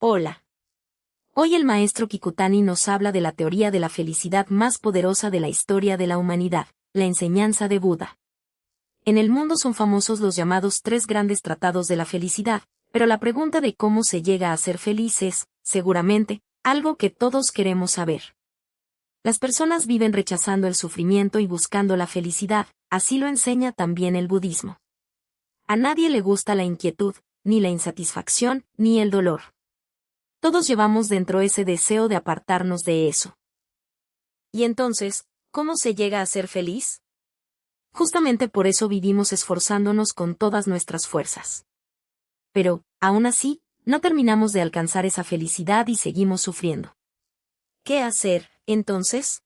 Hola. Hoy el maestro Kikutani nos habla de la teoría de la felicidad más poderosa de la historia de la humanidad, la enseñanza de Buda. En el mundo son famosos los llamados 3 grandes tratados de la felicidad, pero la pregunta de cómo se llega a ser feliz es, seguramente, algo que todos queremos saber. Las personas viven rechazando el sufrimiento y buscando la felicidad, así lo enseña también el budismo. A nadie le gusta la inquietud, ni la insatisfacción, ni el dolor. Todos llevamos dentro ese deseo de apartarnos de eso. ¿Y entonces, cómo se llega a ser feliz? Justamente por eso vivimos esforzándonos con todas nuestras fuerzas. Pero, aún así, no terminamos de alcanzar esa felicidad y seguimos sufriendo. ¿Qué hacer, entonces?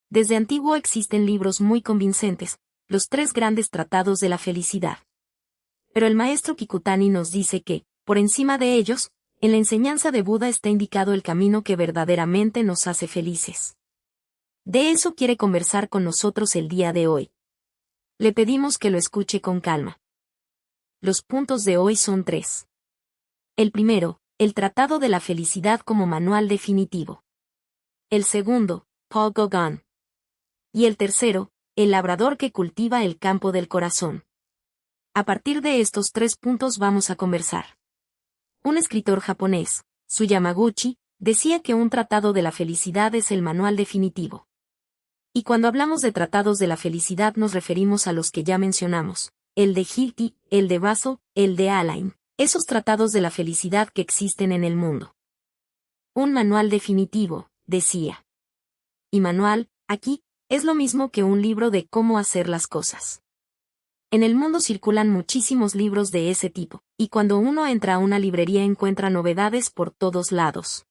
Desde antiguo existen libros muy convincentes, los 3 grandes tratados de la felicidad. Pero el maestro Kikutani nos dice que, por encima de ellos, en la enseñanza de Buda está indicado el camino que verdaderamente nos hace felices. De eso quiere conversar con nosotros el día de hoy. Le pedimos que lo escuche con calma. Los puntos de hoy son 3. El primero, el Tratado de la Felicidad como manual definitivo. El segundo, Paul Gauguin. Y el tercero, el labrador que cultiva el campo del corazón. A partir de estos 3 puntos vamos a conversar. Un escritor japonés, Su Yamaguchi, decía que un tratado de la felicidad es el manual definitivo. Y cuando hablamos de tratados de la felicidad nos referimos a los que ya mencionamos, el de Hilke, el de Russell, el de Alain, esos tratados de la felicidad que existen en el mundo. Un manual definitivo, decía. Y manual, aquí, es lo mismo que un libro de cómo hacer las cosas. En el mundo circulan muchísimos libros de ese tipo, y cuando uno entra a una librería encuentra novedades por todos lados.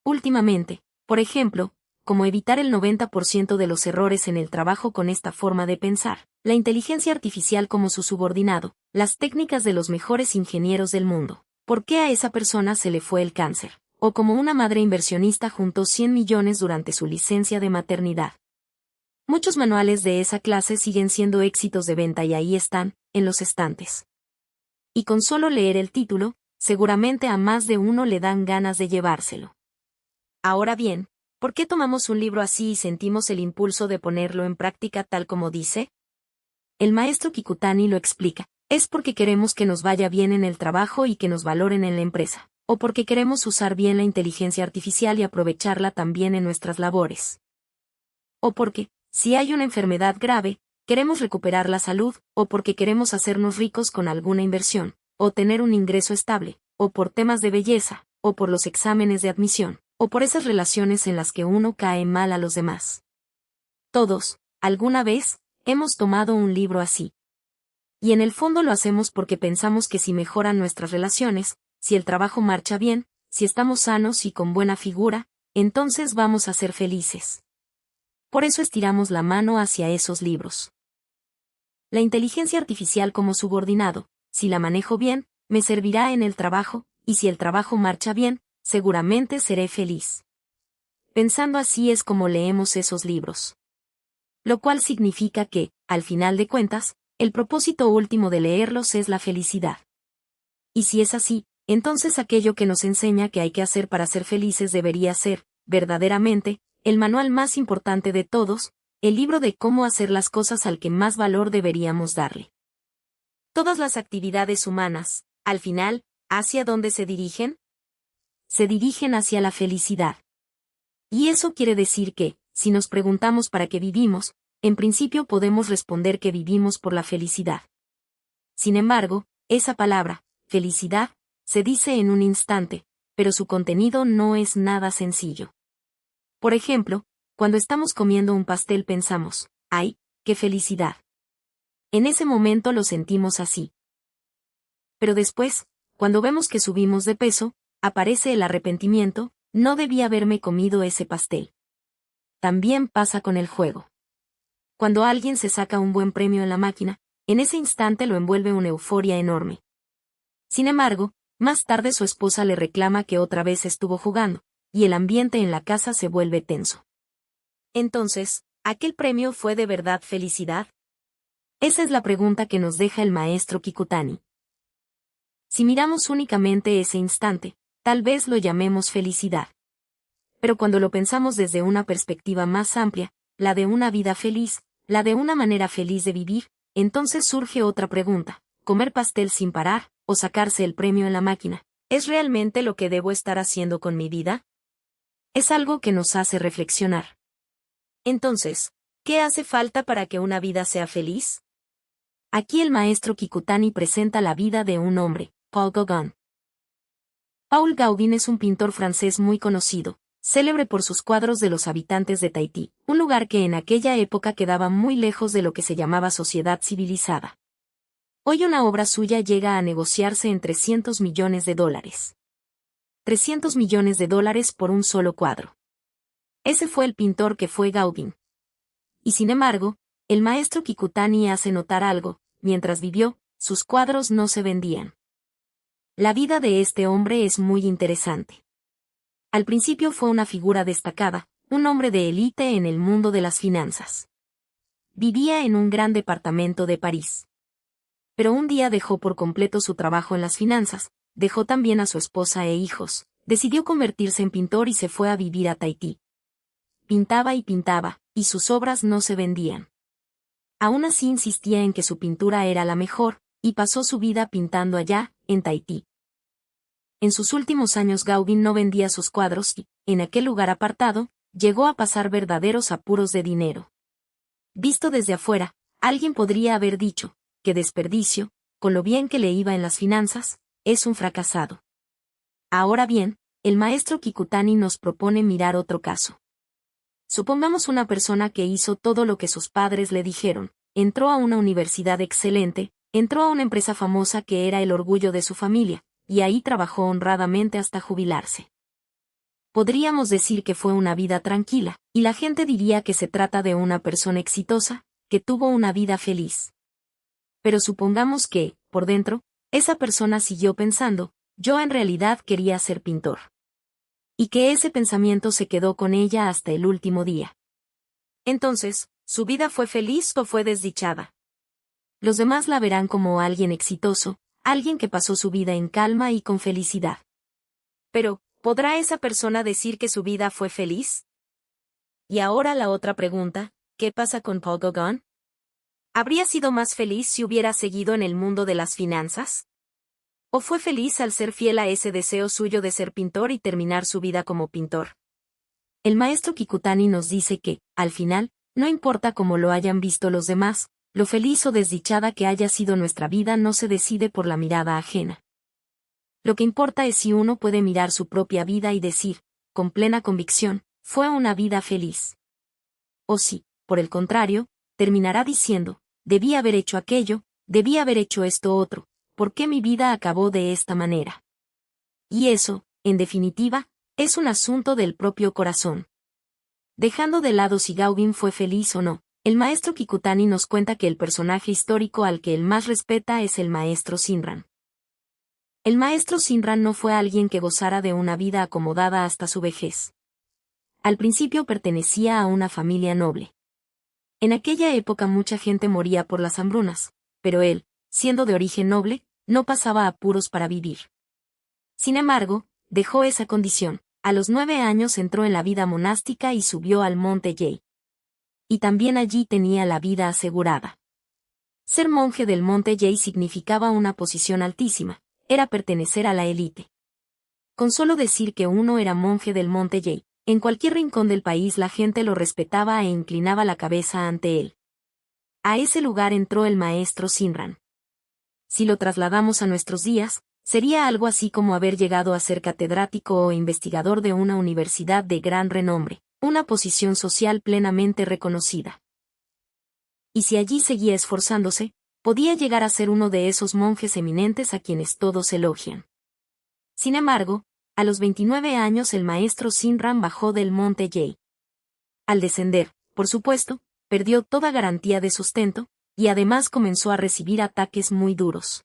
Últimamente, por ejemplo, como evitar el 90% de los errores en el trabajo con esta forma de pensar, la inteligencia artificial como su subordinado, las técnicas de los mejores ingenieros del mundo, ¿por qué a esa persona se le fue el cáncer? O como una madre inversionista juntó 100 millones durante su licencia de maternidad. Muchos manuales de esa clase siguen siendo éxitos de venta y ahí están, en los estantes. Y con solo leer el título, seguramente a más de uno le dan ganas de llevárselo. Ahora bien, ¿por qué tomamos un libro así y sentimos el impulso de ponerlo en práctica tal como dice? El maestro Kikutani lo explica. Es porque queremos que nos vaya bien en el trabajo y que nos valoren en la empresa, o porque queremos usar bien la inteligencia artificial y aprovecharla también en nuestras labores. O porque, si hay una enfermedad grave, queremos recuperar la salud, o porque queremos hacernos ricos con alguna inversión, o tener un ingreso estable, o por temas de belleza, o por los exámenes de admisión, o por esas relaciones en las que uno cae mal a los demás. Todos, alguna vez, hemos tomado un libro así. Y en el fondo lo hacemos porque pensamos que si mejoran nuestras relaciones, si el trabajo marcha bien, si estamos sanos y con buena figura, entonces vamos a ser felices. Por eso estiramos la mano hacia esos libros. La inteligencia artificial como subordinado, si la manejo bien, me servirá en el trabajo, y si el trabajo marcha bien, seguramente seré feliz. Pensando así es como leemos esos libros. Lo cual significa que, al final de cuentas, el propósito último de leerlos es la felicidad. Y si es así, entonces aquello que nos enseña que hay que hacer para ser felices debería ser, verdaderamente, el manual más importante de todos, el libro de cómo hacer las cosas al que más valor deberíamos darle. Todas las actividades humanas, al final, ¿hacia dónde se dirigen? Se dirigen hacia la felicidad. Y eso quiere decir que, si nos preguntamos para qué vivimos, en principio podemos responder que vivimos por la felicidad. Sin embargo, esa palabra, felicidad, se dice en un instante, pero su contenido no es nada sencillo. Por ejemplo, cuando estamos comiendo un pastel pensamos, ¡ay, qué felicidad! En ese momento lo sentimos así. Pero después, cuando vemos que subimos de peso, aparece el arrepentimiento, no debí haberme comido ese pastel. También pasa con el juego. Cuando alguien se saca un buen premio en la máquina, en ese instante lo envuelve una euforia enorme. Sin embargo, más tarde su esposa le reclama que otra vez estuvo jugando, y el ambiente en la casa se vuelve tenso. Entonces, ¿aquel premio fue de verdad felicidad? Esa es la pregunta que nos deja el maestro Kikutani. Si miramos únicamente ese instante, tal vez lo llamemos felicidad. Pero cuando lo pensamos desde una perspectiva más amplia, la de una vida feliz, la de una manera feliz de vivir, entonces surge otra pregunta: ¿comer pastel sin parar, o sacarse el premio en la máquina, es realmente lo que debo estar haciendo con mi vida? Es algo que nos hace reflexionar. Entonces, ¿qué hace falta para que una vida sea feliz? Aquí el maestro Kikutani presenta la vida de un hombre, Paul Gauguin. Paul Gauguin es un pintor francés muy conocido, célebre por sus cuadros de los habitantes de Tahití, un lugar que en aquella época quedaba muy lejos de lo que se llamaba sociedad civilizada. Hoy una obra suya llega a negociarse en $300 millones. $300 millones por un solo cuadro. Ese fue el pintor que fue Gauguin. Y sin embargo, el maestro Kikutani hace notar algo: mientras vivió, sus cuadros no se vendían. La vida de este hombre es muy interesante. Al principio fue una figura destacada, un hombre de élite en el mundo de las finanzas. Vivía en un gran departamento de París. Pero un día dejó por completo su trabajo en las finanzas, dejó también a su esposa e hijos, decidió convertirse en pintor y se fue a vivir a Tahití. Pintaba, y sus obras no se vendían. Aún así insistía en que su pintura era la mejor, y pasó su vida pintando allá, en Tahití. En sus últimos años Gauguin no vendía sus cuadros y, en aquel lugar apartado, llegó a pasar verdaderos apuros de dinero. Visto desde afuera, alguien podría haber dicho: qué desperdicio, con lo bien que le iba en las finanzas, es un fracasado. Ahora bien, el maestro Kikutani nos propone mirar otro caso. Supongamos una persona que hizo todo lo que sus padres le dijeron, entró a una universidad excelente, entró a una empresa famosa que era el orgullo de su familia, y ahí trabajó honradamente hasta jubilarse. Podríamos decir que fue una vida tranquila, y la gente diría que se trata de una persona exitosa, que tuvo una vida feliz. Pero supongamos que, por dentro, esa persona siguió pensando: yo en realidad quería ser pintor. Y que ese pensamiento se quedó con ella hasta el último día. Entonces, ¿su vida fue feliz o fue desdichada? Los demás la verán como alguien exitoso, alguien que pasó su vida en calma y con felicidad. Pero, ¿podrá esa persona decir que su vida fue feliz? Y ahora la otra pregunta: ¿qué pasa con Paul Gauguin? ¿Habría sido más feliz si hubiera seguido en el mundo de las finanzas? ¿O fue feliz al ser fiel a ese deseo suyo de ser pintor y terminar su vida como pintor? El maestro Kikutani nos dice que, al final, no importa cómo lo hayan visto los demás, lo feliz o desdichada que haya sido nuestra vida no se decide por la mirada ajena. Lo que importa es si uno puede mirar su propia vida y decir, con plena convicción: fue una vida feliz. O si, por el contrario, terminará diciendo: debí haber hecho aquello, debí haber hecho esto otro, ¿por qué mi vida acabó de esta manera? Y eso, en definitiva, es un asunto del propio corazón. Dejando de lado si Gauguin fue feliz o no, el maestro Kikutani nos cuenta que el personaje histórico al que él más respeta es el maestro Sinran. El maestro Sinran no fue alguien que gozara de una vida acomodada hasta su vejez. Al principio pertenecía a una familia noble. En aquella época mucha gente moría por las hambrunas, pero él, siendo de origen noble, no pasaba apuros para vivir. Sin embargo, dejó esa condición. A los 9 años entró en la vida monástica y subió al monte Yei. Y también allí tenía la vida asegurada. Ser monje del monte Yei significaba una posición altísima, era pertenecer a la élite. Con solo decir que uno era monje del monte Yei, en cualquier rincón del país la gente lo respetaba e inclinaba la cabeza ante él. A ese lugar entró el maestro Sinran. Si lo trasladamos a nuestros días, sería algo así como haber llegado a ser catedrático o investigador de una universidad de gran renombre, una posición social plenamente reconocida. Y si allí seguía esforzándose, podía llegar a ser uno de esos monjes eminentes a quienes todos elogian. Sin embargo, a los 29 años el maestro Sinran bajó del monte Yei. Al descender, por supuesto, perdió toda garantía de sustento, y además comenzó a recibir ataques muy duros.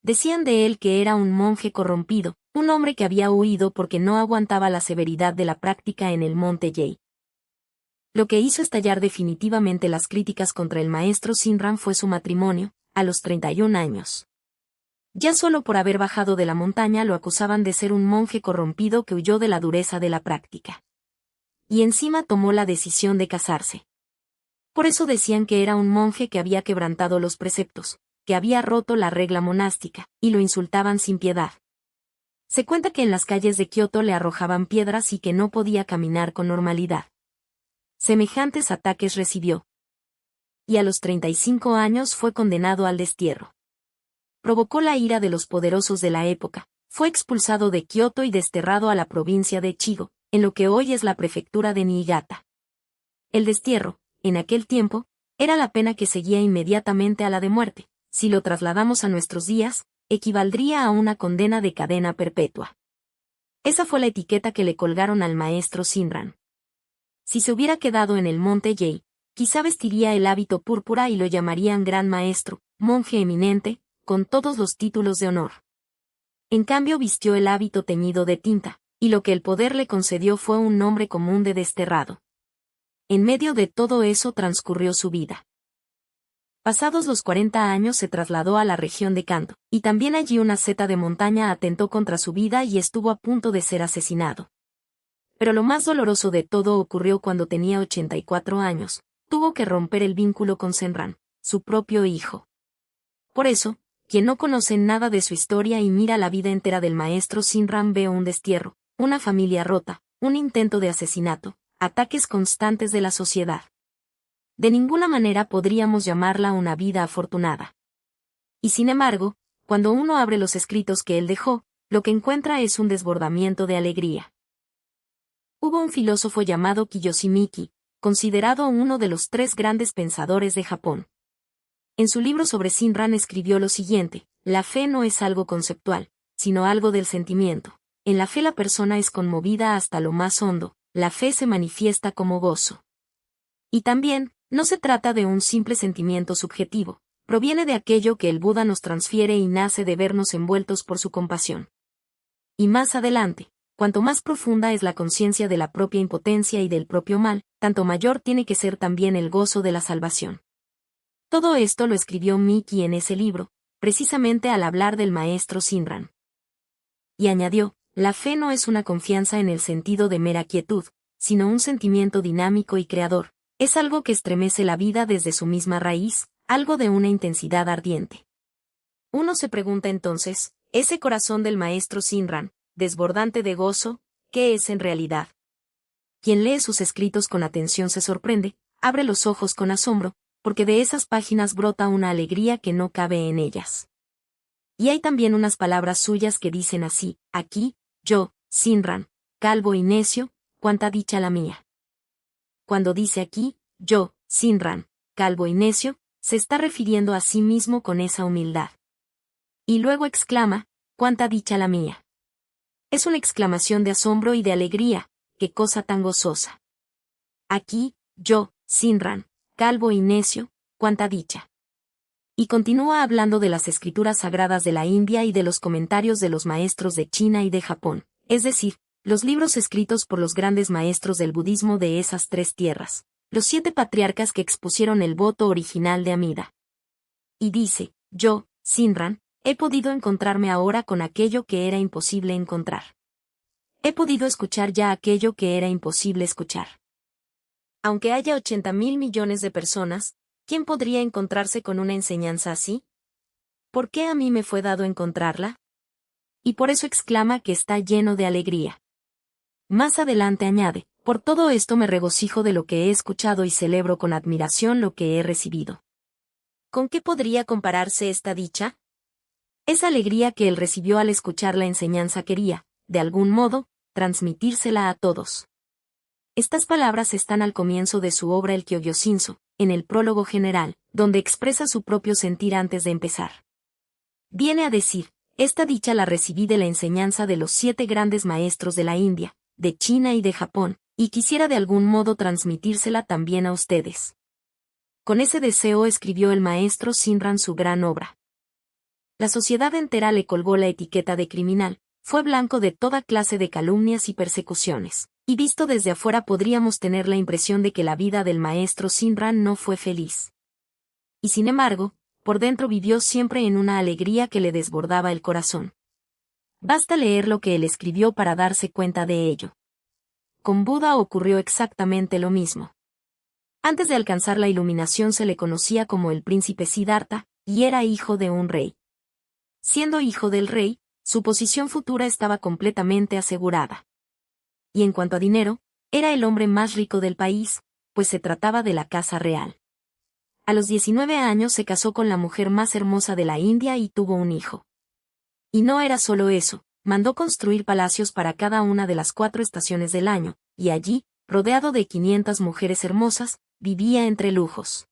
Decían de él que era un monje corrompido, un hombre que había huido porque no aguantaba la severidad de la práctica en el monte Yei. Lo que hizo estallar definitivamente las críticas contra el maestro Sinran fue su matrimonio, a los 31 años. Ya solo por haber bajado de la montaña lo acusaban de ser un monje corrompido que huyó de la dureza de la práctica. Y encima tomó la decisión de casarse. Por eso decían que era un monje que había quebrantado los preceptos, que había roto la regla monástica, y lo insultaban sin piedad. Se cuenta que en las calles de Kioto le arrojaban piedras y que no podía caminar con normalidad. Semejantes ataques recibió. Y a los 35 años fue condenado al destierro. Provocó la ira de los poderosos de la época, fue expulsado de Kioto y desterrado a la provincia de Chigo, en lo que hoy es la prefectura de Niigata. El destierro, en aquel tiempo, era la pena que seguía inmediatamente a la de muerte. Si lo trasladamos a nuestros días, equivaldría a una condena de cadena perpetua. Esa fue la etiqueta que le colgaron al maestro Shinran. Si se hubiera quedado en el monte Yei, quizá vestiría el hábito púrpura y lo llamarían gran maestro, monje eminente, con todos los títulos de honor. En cambio vistió el hábito teñido de tinta, y lo que el poder le concedió fue un nombre común de desterrado. En medio de todo eso transcurrió su vida. Pasados los 40 años se trasladó a la región de Kanto, y también allí una seta de montaña atentó contra su vida y estuvo a punto de ser asesinado. Pero lo más doloroso de todo ocurrió cuando tenía 84 años, tuvo que romper el vínculo con Senran, su propio hijo. Por eso, quien no conoce nada de su historia y mira la vida entera del maestro Shinran ve un destierro, una familia rota, un intento de asesinato, ataques constantes de la sociedad. De ninguna manera podríamos llamarla una vida afortunada. Y sin embargo, cuando uno abre los escritos que él dejó, lo que encuentra es un desbordamiento de alegría. Hubo un filósofo llamado Kiyoshi Miki, considerado uno de los 3 grandes pensadores de Japón. En su libro sobre Shinran escribió lo siguiente: la fe no es algo conceptual, sino algo del sentimiento. En la fe la persona es conmovida hasta lo más hondo, la fe se manifiesta como gozo. Y también, no se trata de un simple sentimiento subjetivo, proviene de aquello que el Buda nos transfiere y nace de vernos envueltos por su compasión. Y más adelante, cuanto más profunda es la conciencia de la propia impotencia y del propio mal, tanto mayor tiene que ser también el gozo de la salvación. Todo esto lo escribió Miki en ese libro, precisamente al hablar del maestro Shinran. Y añadió, la fe no es una confianza en el sentido de mera quietud, sino un sentimiento dinámico y creador. Es algo que estremece la vida desde su misma raíz, algo de una intensidad ardiente. Uno se pregunta entonces, ese corazón del maestro Shinran, desbordante de gozo, ¿qué es en realidad? Quien lee sus escritos con atención se sorprende, abre los ojos con asombro, porque de esas páginas brota una alegría que no cabe en ellas. Y hay también unas palabras suyas que dicen así: aquí, yo, Shinran, calvo y necio, cuánta dicha la mía. Cuando dice aquí, yo, Shinran, calvo y necio, se está refiriendo a sí mismo con esa humildad. Y luego exclama, cuánta dicha la mía. Es una exclamación de asombro y de alegría, qué cosa tan gozosa. Aquí, yo, Shinran, calvo y necio, cuánta dicha. Y continúa hablando de las escrituras sagradas de la India y de los comentarios de los maestros de China y de Japón, es decir, los libros escritos por los grandes maestros del budismo de esas 3 tierras, los 7 patriarcas que expusieron el voto original de Amida. Y dice, yo, Shinran, he podido encontrarme ahora con aquello que era imposible encontrar. He podido escuchar ya aquello que era imposible escuchar. Aunque haya 80.000 millones de personas, ¿quién podría encontrarse con una enseñanza así? ¿Por qué a mí me fue dado encontrarla? Y por eso exclama que está lleno de alegría. Más adelante añade, por todo esto me regocijo de lo que he escuchado y celebro con admiración lo que he recibido. ¿Con qué podría compararse esta dicha? Esa alegría que él recibió al escuchar la enseñanza quería, de algún modo, transmitírsela a todos. Estas palabras están al comienzo de su obra El Kyogyoshinso, en el prólogo general, donde expresa su propio sentir antes de empezar. Viene a decir, esta dicha la recibí de la enseñanza de los 7 grandes maestros de la India, de China y de Japón, y quisiera de algún modo transmitírsela también a ustedes. Con ese deseo escribió el maestro Shinran su gran obra. La sociedad entera le colgó la etiqueta de criminal, fue blanco de toda clase de calumnias y persecuciones, y visto desde afuera podríamos tener la impresión de que la vida del maestro Shinran no fue feliz. Y sin embargo, por dentro vivió siempre en una alegría que le desbordaba el corazón. Basta leer lo que él escribió para darse cuenta de ello. Con Buda ocurrió exactamente lo mismo. Antes de alcanzar la iluminación se le conocía como el príncipe Siddhartha, y era hijo de un rey. Siendo hijo del rey, su posición futura estaba completamente asegurada. Y en cuanto a dinero, era el hombre más rico del país, pues se trataba de la casa real. A los 19 años se casó con la mujer más hermosa de la India y tuvo un hijo. Y no era solo eso, mandó construir palacios para cada una de las 4 estaciones del año, y allí, rodeado de 500 mujeres hermosas, vivía entre lujos.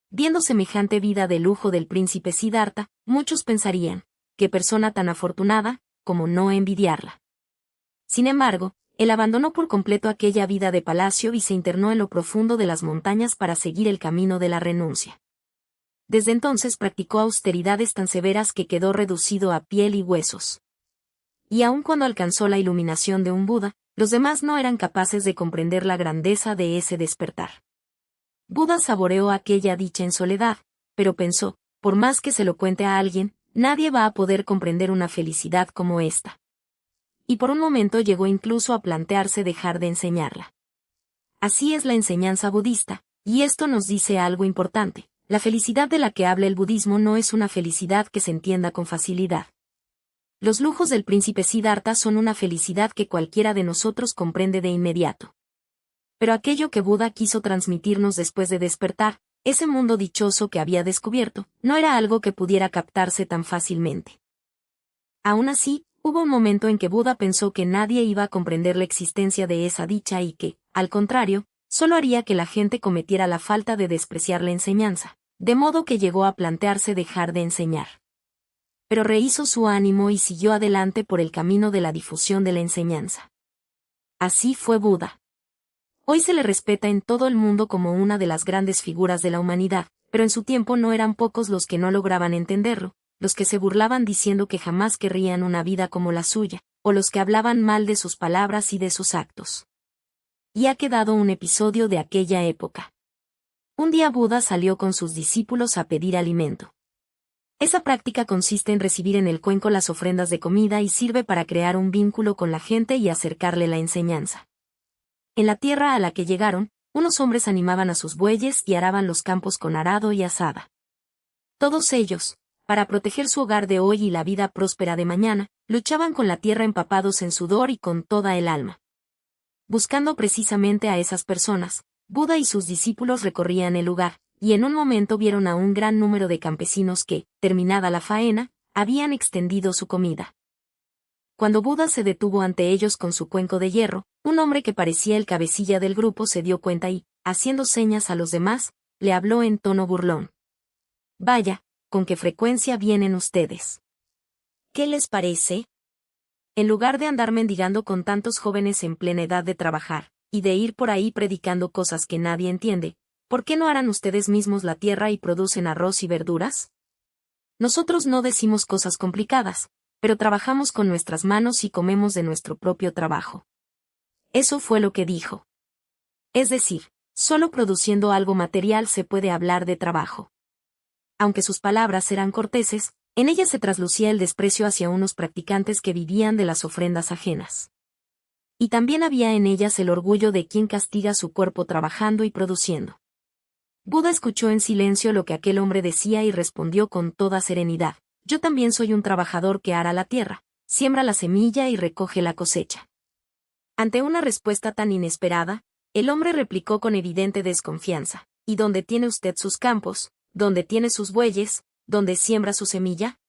Viendo semejante vida de lujo del príncipe Siddhartha, muchos pensarían, qué persona tan afortunada, como no envidiarla. Sin embargo, él abandonó por completo aquella vida de palacio y se internó en lo profundo de las montañas para seguir el camino de la renuncia. Desde entonces practicó austeridades tan severas que quedó reducido a piel y huesos. Y aun cuando alcanzó la iluminación de un Buda, los demás no eran capaces de comprender la grandeza de ese despertar. Buda saboreó aquella dicha en soledad, pero pensó, por más que se lo cuente a alguien, nadie va a poder comprender una felicidad como esta. Y por un momento llegó incluso a plantearse dejar de enseñarla. Así es la enseñanza budista, y esto nos dice algo importante: la felicidad de la que habla el budismo no es una felicidad que se entienda con facilidad. Los lujos del príncipe Siddhartha son una felicidad que cualquiera de nosotros comprende de inmediato. Pero aquello que Buda quiso transmitirnos después de despertar, ese mundo dichoso que había descubierto, no era algo que pudiera captarse tan fácilmente. Aún así, hubo un momento en que Buda pensó que nadie iba a comprender la existencia de esa dicha y que, al contrario, solo haría que la gente cometiera la falta de despreciar la enseñanza, de modo que llegó a plantearse dejar de enseñar. Pero rehizo su ánimo y siguió adelante por el camino de la difusión de la enseñanza. Así fue Buda. Hoy se le respeta en todo el mundo como una de las grandes figuras de la humanidad, pero en su tiempo no eran pocos los que no lograban entenderlo, los que se burlaban diciendo que jamás querrían una vida como la suya, o los que hablaban mal de sus palabras y de sus actos. Y ha quedado un episodio de aquella época. Un día Buda salió con sus discípulos a pedir alimento. Esa práctica consiste en recibir en el cuenco las ofrendas de comida y sirve para crear un vínculo con la gente y acercarle la enseñanza. En la tierra a la que llegaron, unos hombres animaban a sus bueyes y araban los campos con arado y azada. Todos ellos, para proteger su hogar de hoy y la vida próspera de mañana, luchaban con la tierra empapados en sudor y con toda el alma. Buscando precisamente a esas personas, Buda y sus discípulos recorrían el lugar, y en un momento vieron a un gran número de campesinos que, terminada la faena, habían extendido su comida. Cuando Buda se detuvo ante ellos con su cuenco de hierro, un hombre que parecía el cabecilla del grupo se dio cuenta y, haciendo señas a los demás, le habló en tono burlón. «Vaya, ¿con qué frecuencia vienen ustedes? ¿Qué les parece? En lugar de andar mendigando con tantos jóvenes en plena edad de trabajar, y de ir por ahí predicando cosas que nadie entiende, ¿por qué no harán ustedes mismos la tierra y producen arroz y verduras? Nosotros no decimos cosas complicadas, pero trabajamos con nuestras manos y comemos de nuestro propio trabajo». Eso fue lo que dijo. Es decir, solo produciendo algo material se puede hablar de trabajo. Aunque sus palabras eran corteses, en ellas se traslucía el desprecio hacia unos practicantes que vivían de las ofrendas ajenas. Y también había en ellas el orgullo de quien castiga su cuerpo trabajando y produciendo. Buda escuchó en silencio lo que aquel hombre decía y respondió con toda serenidad: «Yo también soy un trabajador que ara la tierra, siembra la semilla y recoge la cosecha». Ante una respuesta tan inesperada, el hombre replicó con evidente desconfianza: «¿Y dónde tiene usted sus campos? ¿Dónde tiene sus bueyes? ¿Dónde siembra su semilla?».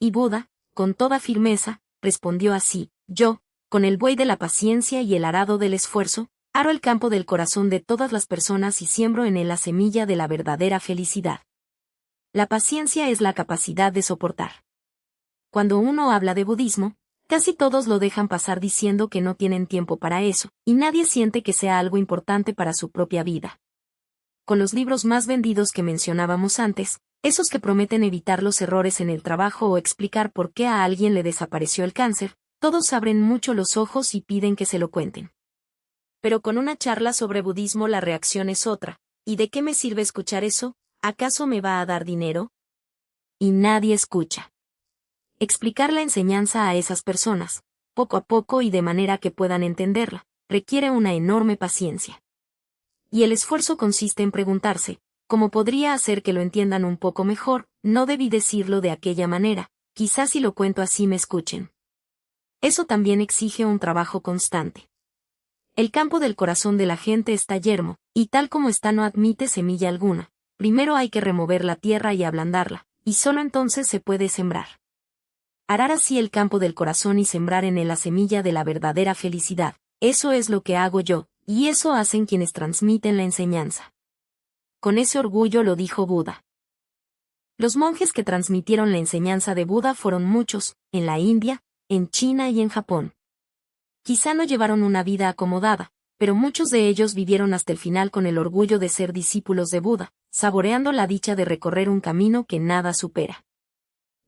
Y Buda, con toda firmeza, respondió así: «Yo, con el buey de la paciencia y el arado del esfuerzo, aro el campo del corazón de todas las personas y siembro en él la semilla de la verdadera felicidad». La paciencia es la capacidad de soportar. Cuando uno habla de budismo, casi todos lo dejan pasar diciendo que no tienen tiempo para eso, y nadie siente que sea algo importante para su propia vida. Con los libros más vendidos que mencionábamos antes, esos que prometen evitar los errores en el trabajo o explicar por qué a alguien le desapareció el cáncer, todos abren mucho los ojos y piden que se lo cuenten. Pero con una charla sobre budismo la reacción es otra: «¿Y de qué me sirve escuchar eso? ¿Acaso me va a dar dinero? Y nadie escucha. Explicar la enseñanza a esas personas, poco a poco y de manera que puedan entenderla, requiere una enorme paciencia. Y el esfuerzo consiste en preguntarse, ¿cómo podría hacer que lo entiendan un poco mejor? No debí decirlo de aquella manera, quizás si lo cuento así me escuchen. Eso también exige un trabajo constante. El campo del corazón de la gente está yermo, y tal como está no admite semilla alguna. Primero hay que remover la tierra y ablandarla, y solo entonces se puede sembrar. Arar así el campo del corazón y sembrar en él la semilla de la verdadera felicidad. Eso es lo que hago yo, y eso hacen quienes transmiten la enseñanza. Con ese orgullo lo dijo Buda. Los monjes que transmitieron la enseñanza de Buda fueron muchos, en la India, en China y en Japón. Quizá no llevaron una vida acomodada, pero muchos de ellos vivieron hasta el final con el orgullo de ser discípulos de Buda, saboreando la dicha de recorrer un camino que nada supera.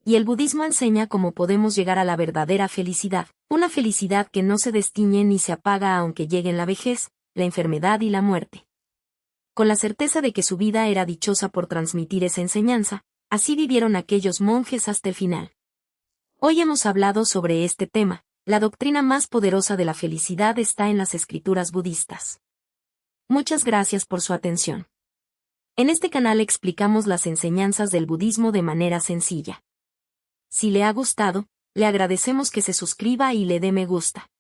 Y el budismo enseña cómo podemos llegar a la verdadera felicidad, una felicidad que no se destiñe ni se apaga aunque lleguen la vejez, la enfermedad y la muerte. Con la certeza de que su vida era dichosa por transmitir esa enseñanza, así vivieron aquellos monjes hasta el final. Hoy hemos hablado sobre este tema. La doctrina más poderosa de la felicidad está en las escrituras budistas. Muchas gracias por su atención. En este canal explicamos las enseñanzas del budismo de manera sencilla. Si le ha gustado, le agradecemos que se suscriba y le dé me gusta.